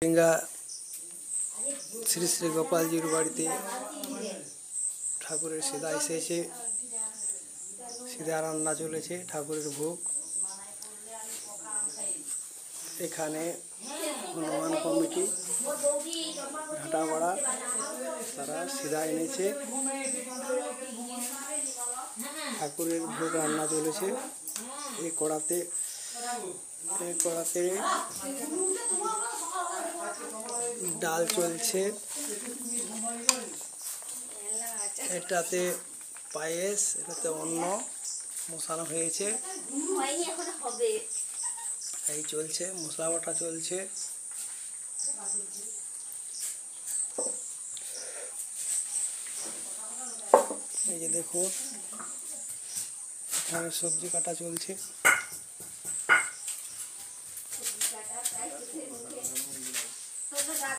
डेंगा श्री श्री गोपाल जी बाड़ीते ठाकुर सीधा एसे सीधा रान्ना चले ठाकुर भोग एखाने हनुमान कमिटी घाटापाड़ा तारा सीधा एने ठाकुर भोग रान्ना चले कड़ाते डाल चलছে এটাতে পায়েস এটাতে অন্ন মশানো হয়েছে এই চলছে মশলা বাটা চলছে এই যে দেখো এখানে সবজি কাটা চলছে